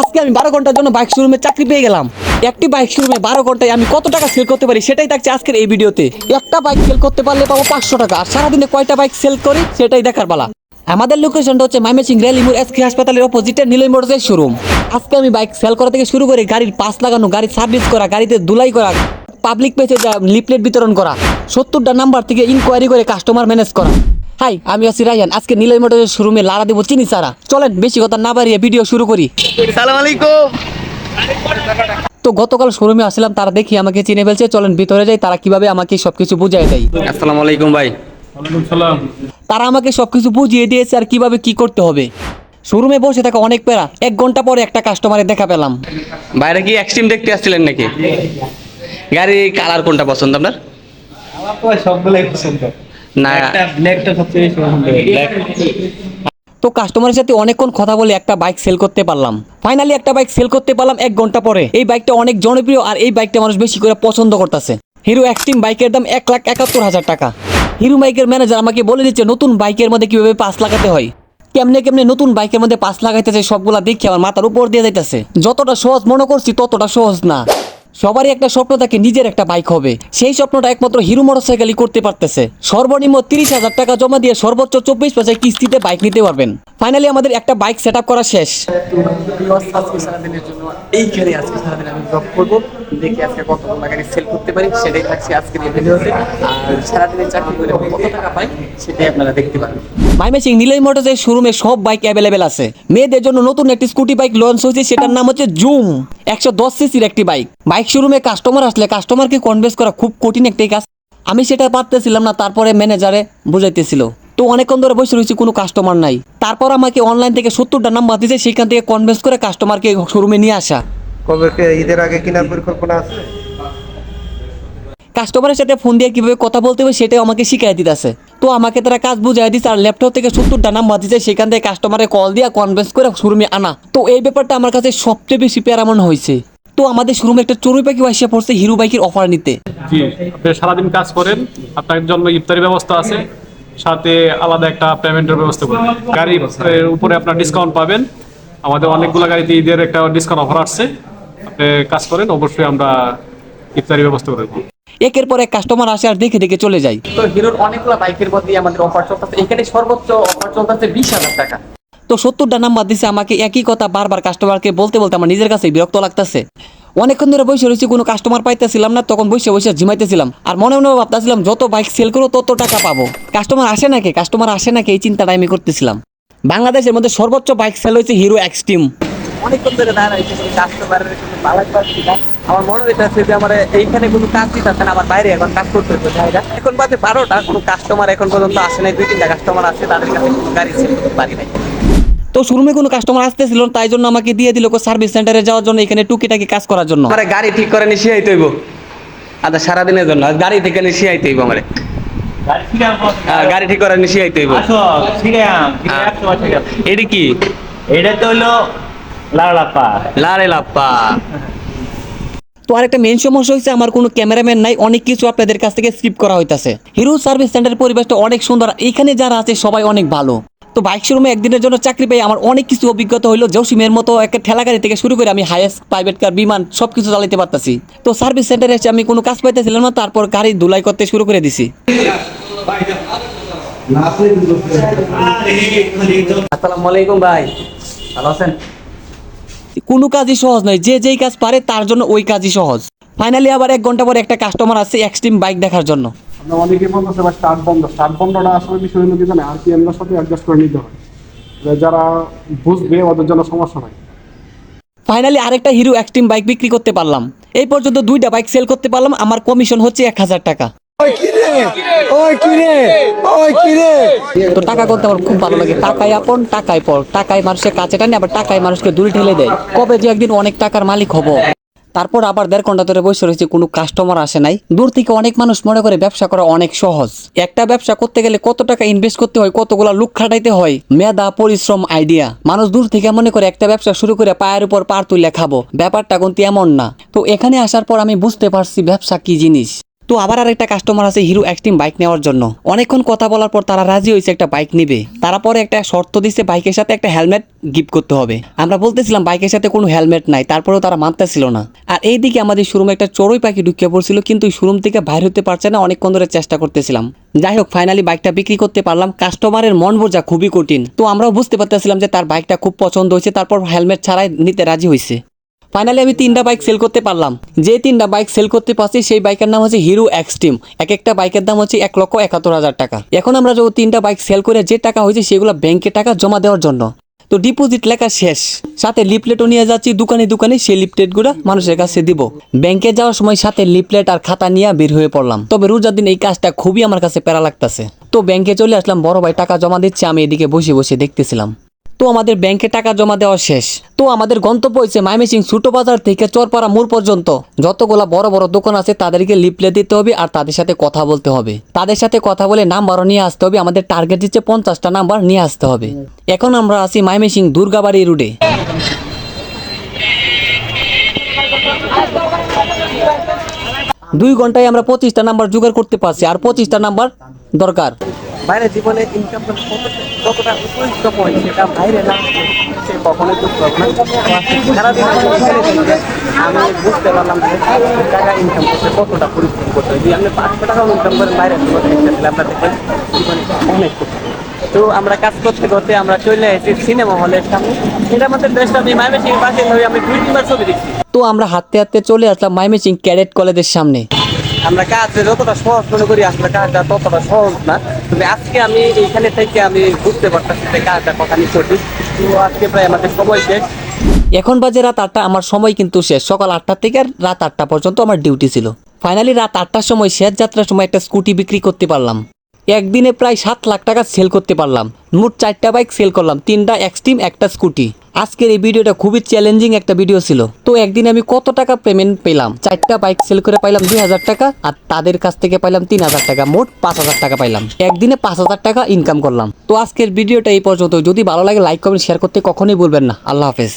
আজকে আমি 12 ঘন্টার জন্য বাইক শোরুমে চাকরি পেয়ে গেলাম। একটি বাইক শোরুমে 12 ঘন্টায় আমি কত টাকা সেল করতে পারি সেটাই থাকছে আজকের এই ভিডিওতে। একটা বাইক সেল করতে পারলে পাবো 500 টাকা, আর সারাদিনে কয়টা বাইক সেল করি সেটাই দেখার পালা। আমাদের লোকেশনটা হচ্ছে ময়মনসিংহ রেলিমুর এসকে হাসপাতালের অপোজিটে নিলয় মোটরসের শোরুম। আজকে আমি বাইক সেল করা থেকে শুরু করে গাড়ির পাস লাগানো, গাড়ির সার্ভিস করা, গাড়িতে ধুলাই করা, পাবলিক প্লেসে যা লিফলেট বিতরণ করা, 70টা নাম্বার থেকে ইনকোয়ারি করে কাস্টমার ম্যানেজ করা। হাই, আমি আছি রায়হান। আজকে নিলয় মোটরসের শোরুমে লাড়া দেবো চিনি সারা। চলেন বেশি কথা না বাড়িয়ে ভিডিও শুরু করি। সালাম আলাইকুম। তো গতকাল শোরুমে আসলাম, তারা দেখি আমাকে চিনে ফেলছে। চলেন ভিতরে যাই, তারা কিভাবে আমাকে সবকিছু বুঝিয়ে দেয়। আসসালামু আলাইকুম ভাই। ওয়ালাইকুম সালাম। তারা আমাকে সবকিছু বুঝিয়ে দিয়েছে আর কিভাবে কি করতে হবে। শোরুমে বসে থাকা অনেক প্যারা, 1 ঘন্টা পরে একটা কাস্টমারের দেখা পেলাম। বাইরে কি এক্সট্রিম দেখতে আসছিলেন নাকি? গাড়ি কালার কোনটা পছন্দ আপনার? আমার তো সবগুলাই পছন্দ। না, ব্ল্যাকটা সবচেয়ে বেশি পছন্দ। ব্ল্যাক। তো কাস্টমারের সাথে অনেকক্ষণ কথা বলে একটা বাইক সেল করতে পারলাম। ফাইনালি একটা বাইক সেল করতে পারলাম 1 ঘন্টা পরে। এই বাইকটা অনেক জনপ্রিয় আর এই বাইকটা মানুষ বেশি করে পছন্দ করতেছে। হিরো এক্সট্রিম বাইকের দাম 1,71,000 টাকা। হিরো বাইকের ম্যানেজার আমাকে বলে দিচ্ছে নতুন বাইকের মধ্যে কিভাবে পাস লাগাতে হয়। কেমনে কেমনে নতুন বাইকের মধ্যে পাস লাগাইতেছে সবগুলা দেখি আমার মাথার উপর দিয়ে যাইতেছে। যতটা সহজ মনে করছি ততটা সহজ না। সবারই একটা স্বপ্ন থাকে নিজের একটা বাইক হবে। সেই স্বপ্নটা একমাত্র হিরো মোটরসাইকেলই করতে পারতেছে। সর্বনিম্ন 30,000 টাকা জমা দিয়ে সর্বোচ্চ 24 মাসের কিস্তিতে বাইক নিতে পারবেন। ফাইনালি আমাদের একটা বাইক সেট আপ করা শেষ। সারাদিনের জন্য এইখানে আজকে সারাদিন আমি ব্লগ করবো, দেখি আজকে কত গাড়ি সেল করতে পারি সেটাই থাকছে আজকের এই ভিডিওতে। আর সারাদিনের চাকরি করে কত টাকা পাই সেটাই আপনারা দেখতে পারবেন। ময়মনসিংহ নিলয় মোটরসের শোরুমে সব বাইক অ্যাভেলেবেল আছে। মেয়েদের জন্য নতুন একটি স্কুটি বাইক লঞ্চ হয়েছে, সেটার নাম হচ্ছে জুম। 110 সিসির একটি বাইক। বাইক শোরুমে কাস্টমার আসলে কাস্টমারকে কনভিন্স করা খুব কঠিন একটি কাজ। আমি সেটা পারতেছিলাম না, তারপরে ম্যানেজারে বুঝাইতেছিল। তো অনেকক্ষণ ধরে বসে রয়েছি, কোনো কাস্টমার নাই। তারপর আমাকে অনলাইন থেকে 70টা নাম্বার দিয়েছে, সেখান থেকে কনভিন্স করে কাস্টমারকে শোরুমে নিয়ে আসা। কবে ঈদের আগে কেনার পরিকল্পনা আছে? কাস্টমারের সাথে ফোন দিয়ে কিভাবে কথা বলতে হবে সেটাই আমাকে শিখিয়ে দিতেছে। তো আমাকে তারা কাজ বুঝাই দিচ্ছে আর ল্যাপটপ থেকে 70টা নাম্বার দিচ্ছে, সেখান থেকে কাস্টমারে কল দিয়ে কনভিন্স করে শোরুমে আনা। তো এই ব্যাপারটা আমার কাছে সবচেয়ে বেশি প্যারা মনে হয়েছে। তো আমাদের শোরুমে একটা চড়ুই পাখি এসে পড়ছে হিরো বাইকের অফার নিতে। জি, আপনি সারাদিন কাজ করেন, আপনার জন্য ইফতারি ব্যবস্থা আছে, সাথে আলাদা একটা পেমেন্টের ব্যবস্থা করেন। গাড়ির উপরে আপনার ডিসকাউন্ট পাবেন। আমাদের অনেকগুলো গাড়িতে ঈদের একটা ডিসকাউন্ট অফার আসছে। আপনি কাজ করেন, অবশ্যই আমরা ইফতারি ব্যবস্থা করে দেবো। একের পর এক কাস্টমার আসে আর দেখে দেখে চলে যায়। তো হিরোর অনেকগুলো বাইকের মধ্যে আমাদের অফার চলতেছে, এখানে সর্বোচ্চ অফার চলতেছে 20,000 টাকা। তো 70টা নাম্বার দিছে আমাকে, একই কথা বারবার কাস্টমারকে বলতে বলতে আমার নিজের কাছে বিরক্ত লাগতেছে। অনেকক্ষণ ধরে বসে রয়েছি, কোনো কাস্টমার পাইতেছিলাম না। তখন বসে বসে ঝিমাইতেছিলাম আর মনে মনে ভাবতেছিলাম যত বাইক সেল করো তত টাকা পাবো। কাস্টমার আসে নাকি এই চিন্তাটা আমি করতেছিলাম। বাংলাদেশের মধ্যে সর্বোচ্চ বাইক সেল হয়েছে হিরো এক্সট্রিম। অনেকক্ষণ ধরে দাঁড়াইছে, কোনো কাস্টমারের কোনো বালাই পাচ্ছি না। আমার মনে হইতেছে যে আমার এইখানে কোনো কাজ দিতেছে না, আমার বাইরে এখন কাজ করতে হচ্ছে ভাইরা। এখন বাজে 12টা, কোনো কাস্টমার এখন পর্যন্ত আসে নাই। 2-3টা কাস্টমার আছে, তাদের কাছে কোনো গাড়ি সেল করতে পারি নাই। তো শোরুমে কোনো কাস্টমার আসতেছিল না, তাই জন্য আমাকে দিয়ে দিল সার্ভিস সেন্টারে যাওয়ার জন্য, এখানে টুকিটাকি কাজ করার জন্য। আমার গাড়ি ঠিক করে নিয়ে শিয়াইতে হইব। আচ্ছা, সারাদিনের জন্য গাড়ি থেকে নিয়ে শিয়াইতে হইব আমার। গাড়ি ঠিক করে নিয়ে শিয়াইতে হইব। এটি কি? এটা তো হলো লাড়ালাপা। লারে লাপ্পা। তো আরেকটা মেন সমস্যা হচ্ছে আমার কোনো ক্যামেরাম্যান নাই, অনেক কিছু আপনাদের কাছ থেকে স্কিপ করা হইতাছে। হিরো সার্ভিস সেন্টারের পরিবেশটা অনেক সুন্দর, এখানে যারা আছে সবাই অনেক ভালো। তো বাইক শোরুমে একদিনের জন্য চাকরি পেয়ে আমার অনেক কিছু অভিজ্ঞতা হলো। জসিমের মতো একটা ঠেলা গাড়ি থেকে শুরু করে আমি হাইয়েস্ট প্রাইভেট কার, বিমান সবকিছু চালাতে পারতাছি। তো সার্ভিস সেন্টারে এসে আমি কোনো কাজ পাইতেছিলাম না, তারপর গাড়ি ধুলাই করতে শুরু করে দিছি। আসসালামু আলাইকুম ভাই, ভালো আছেন? কোনো কাজই সহজ নয়, যে যেই কাজ পারে তার জন্য ওই কাজই সহজ। ফাইনালি আবার 1 ঘন্টা পরে একটা কাস্টমার আসছে এক্সট্রিম বাইক দেখার জন্য। আমরা অনেকে বলতেছে বা স্টার্ট বন্ধটা আসলে বিষয় হলো কি জানে, আরপিএমের সাথে অ্যাডজাস্ট করে নিতে হয়। যারা বুঝবে ওদের জন্য সমস্যা হয়। ফাইনালি আরেকটা হিরো এক্সট্রিম বাইক বিক্রি করতে পারলাম। এই পর্যন্ত 2টা বাইক সেল করতে পারলাম। আমার কমিশন হচ্ছে 1,000 টাকা। তো টাকা করতে আমার খুব ভালো লাগে। টাকায় আপন, টাকায় পর। টাকায় মানুষের কাছে টানে, আবার টাকায় মানুষকে দূরে ঠেলে দেয়। কবে যে একদিন অনেক টাকার মালিক হব। তারপর আবার 1.5 ঘন্টা ধরে বসে রয়েছে, কোনো কাস্টমার আসে নাই। দূর থেকে অনেক মানুষ মনে করে ব্যবসা করা অনেক সহজ। একটা ব্যবসা করতে গেলে কত টাকা ইনভেস্ট করতে হয়, কতগুলা লোক খাটাইতে হয়, মেধা, পরিশ্রম, আইডিয়া। মানুষ দূর থেকে মনে করে একটা ব্যবসা শুরু করে পায়ের উপর পার তুলে খাবো, ব্যাপারটা কিন্তু এমন না। তো এখানে আসার পর আমি বুঝতে পারছি ব্যবসা কি জিনিস। তো আবার আরেকটা কাস্টমার আছে হিরো এক্সট্রিম বাইক নেওয়ার জন্য। অনেকক্ষণ কথা বলার পর তারা রাজি হয়েছে একটা বাইক নিবে। তারা পরে একটা শর্ত দিচ্ছে বাইকের সাথে একটা হেলমেট গিফট করতে হবে। আমরা বলতেছিলাম বাইকের সাথে কোনো হেলমেট নাই, তারপরেও তারা মানতেছিল না। আর এইদিকে আমাদের শোরুমে একটা চড়ুই পাখি ঢুকে পড়ছিল, কিন্তু শোরুম থেকে বাইরে হতে পারছে না, অনেকক্ষণ ধরে চেষ্টা করতেছিলাম। যাই হোক ফাইনালি বাইকটা বিক্রি করতে পারলাম। কাস্টমারের মন বোঝা খুবই কঠিন। তো আমরাও বুঝতে পারতেছিলাম যে তার বাইকটা খুব পছন্দ হয়েছে, তারপর হেলমেট ছাড়াই নিতে রাজি হয়েছে। ফাইনালি আমি 3টা বাইক সেল করতে পারলাম। যে 3টা বাইক সেল করতে পারছি সেই বাইকের নাম হচ্ছে হিরো এক্সট্রিম। এক একটা বাইকের দাম হচ্ছে 1,71,000 টাকা। এখন আমরা যে 3টা বাইক সেল করে যে টাকা হয়েছে সেগুলো ব্যাংকে টাকা জমা দেওয়ার জন্য। তো ডিপোজিট লেখা শেষ, সাথে লিফলেটও নিয়ে যাচ্ছি দোকানে দোকানে, সেই লিফলেটগুলো মানুষের কাছে দিব। ব্যাংকে যাওয়ার সময় সাথে লিফলেট আর খাতা নিয়ে বের হয়ে পড়লাম। তবে রোজার দিন এই কাজটা খুবই আমার কাছে প্যারা লাগতেছে। তো ব্যাংকে চলে আসলাম, বড় ভাই টাকা জমা দিচ্ছে, আমি এদিকে বসে বসে দেখতেছিলাম। তো আমাদের ব্যাংকে টাকা জমা দেওয়া শেষ। তো আমাদের গন্তব্য হয়েছে ময়মনসিংহ ছোট বাজার থেকে চরপাড়া মোড় পর্যন্ত। যতগুলা বড় বড় দোকান আছে তাদেরকে লিফলেট দিতে হবে আর তাদের সাথে কথা বলতে হবে। তাদের সাথে কথা বলে নাম্বারও নিয়ে আসতে হবে। আমাদের টার্গেট দিচ্ছে 50টা নাম্বার নিয়ে আসতে হবে। এখন আমরা আছি ময়মনসিংহ দুর্গাবাড়ি রোডে। 2 ঘন্টায় আমরা 25টা নাম্বার জোগাড় করতে পারছি, আর 25টা নাম্বার দরকার। বাইরে জীবনে ইনকাম করে কতটা পরিশ্রম হয় সেটা বাইরে না সে কখনোই বুঝতে পারবে না। সারাদিন আমি এখানে থেকে আমি বুঝতে পারলাম যে টাকা ইনকাম করতে কতটা পরিশ্রম করতে হয়। যদি আপনি 500 টাকাও ইনকাম করেন বাইরে তাহলে আপনার দেখবেন জীবনে অনেক করতে হয়। তো আমরা কাজ করতে করতে আমরা চলে এসেছি সিনেমা হলের সামনে। এটা আমাদের দেশটা আমি ময়মনসিংহ বাসে হয়ে আমি 2-3বার ছবি দেখছি। তো আমরা হাঁটতে হাঁটতে চলে আসলাম ময়মনসিংহ ক্যাডেট কলেজের সামনে। আমরা কাজে যতটা সহজ মনে করি আসলে কাজটা ততটা সহজ না। তবে আজকে আমি এইখানে থেকে আমি বুঝতে পারতেছি যে কাজটা কতখানি কঠিন। তো আজকে প্রায় আমাদের সময় শেষ। এখন বাজে রাত 8টা, আমার সময় কিন্তু শেষ। সকাল 8টা থেকে রাত 8টা পর্যন্ত আমার ডিউটি ছিল। ফাইনালি রাত 8টার সময় শেষ যাত্রার সময় একটা স্কুটি বিক্রি করতে পারলাম। একদিনে প্রায় 7 লাখ টাকা সেল করতে পারলাম। মোট 4টা বাইক সেল করলাম, 3টা এক্সট্রিম, একটা স্কুটি। আজকের এই ভিডিওটা খুবই চ্যালেঞ্জিং একটা ভিডিও ছিল। তো একদিন আমি কত টাকা পেমেন্ট পেলাম? 4টা বাইক সেল করে পাইলাম 2,000 টাকা, আর তাদের কাছ থেকে পাইলাম 3,000 টাকা, মোট 5,000 টাকা পাইলাম। একদিনে 5,000 টাকা ইনকাম করলাম। তো আজকের ভিডিওটা এই পর্যন্ত। যদি ভালো লাগে লাইক কমেন্ট শেয়ার করতে কখনোই বলবেন না। আল্লাহ হাফেজ।